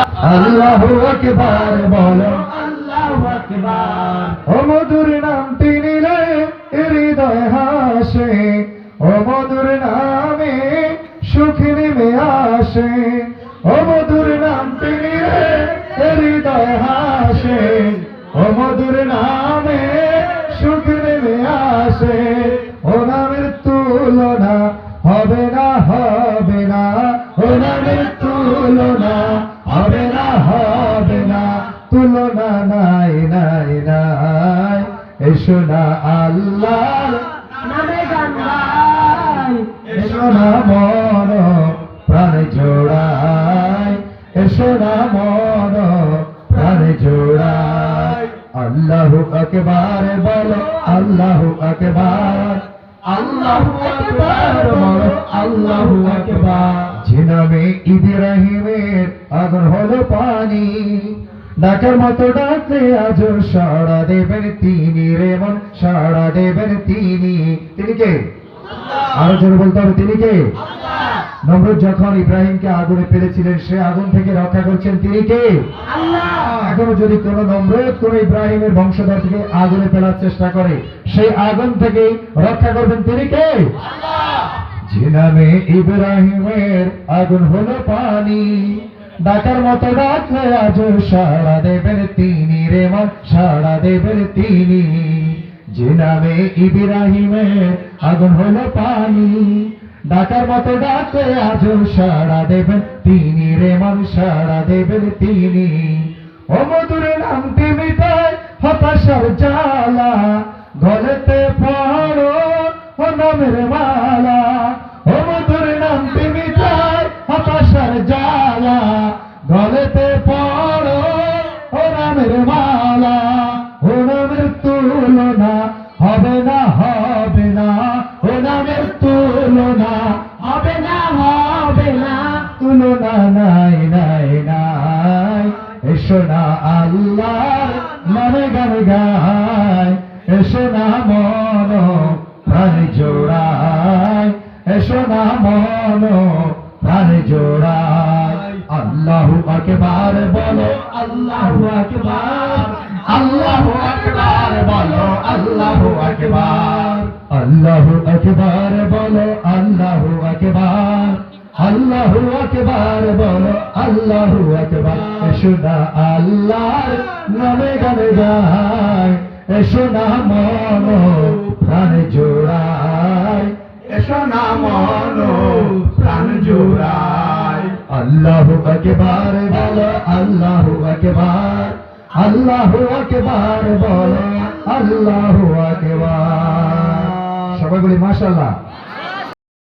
আল্লাহু আকবার বলো আল্লাহু আকবার। ও মধুর নামটি নিলে হৃদয় হাসে, ও মধুর নামে সুখ নেমে আসে, ও মধুর নামটি নিলে হৃদয় হাসে, ও মধুর নামে সুখ নেমে আসে। ও নামের তুলনা হবে না, হবে না, ও নামের তুলনা হবে না, হবে না, তুলনা নাই নাই নাই। এসো না আল্লাহর নামে গান গাই, এসো না মন প্রাণ জোড়াই, এসো না মন প্রাণ জোড়াই। আল্লাহু আকবার বলো আল্লাহু আকবার, আল্লাহু আকবার বলো আল্লাহু আকবার। যে নামে ইব্রাহিমের আগুন হলো পানি, ডাকার মতো ডাকলে আজ সাড়া দেবেন তিনি রে মন, সাড়া দেবেন তিনি। তিনি কে? আরো জোরে বলতে হবে, তিনি কে? নমরুদ যখন ইব্রাহিমকে আগুনে ফেলেছিলেন, সে আগুন থেকে রক্ষা করছেন তিনি কে? আল্লাহ। এখনো যদি কোন নমরুদ কোন ইব্রাহিমের বংশধর থেকে আগুনে ফেলার চেষ্টা করে, সেই আগুন থেকে রক্ষা করবেন তিনি কে? আল্লাহ। যে নামে ইব্রাহিমের আগুন হলো পানি, ডাকার মতো ডাকলে আজ সাড়া দেবেন তিনি রে মন, সাড়া দেবেন তিনি। যে নামে ইব্রাহিমের আগুন হলো পানি, ডাকার মতো ডাকলে আজ সাড়া দেবেন তিনি রে মন, সাড়া দেবেন তিনি। ও মধুর নামটি মিটায় হতাশার জ্বালা, গলেতে পড়ো ও নামের মালা। ও মধুর নামটি মিটায় হতাশার জ্বালা, গলেতে পড়ো ও নামের মালা। ও নামের তুলনা হবে না, হবে না, ও নামের তুলনা হবে না, হবে না, তুলনা নাই নাই নাই। এসো না আল্লাহর নামে গান গাই, এসো না মন প্রাণ জোড়াই, এসো না মন প্রাণ জোড়াই। আল্লাহু আকবার বলো আল্লাহু আকবার, আল্লাহু আকবার বলো আল্লাহু আকবার, আল্লাহু আকবার বলো আল্লাহু আকবার, আল্লাহু আকবার বলো আল্লাহু আকবার। এসো না আল্লাহর নামে গান গাই, এসো না মন প্রাণ জোড়াই, এসো না মন প্রাণ জোড়াই। আল্লাহু আকবার বলো আল্লাহু আকবার, আল্লাহু আকবার বলো আল্লাহু আকবার। সবাই বলি মাশাআল্লাহ।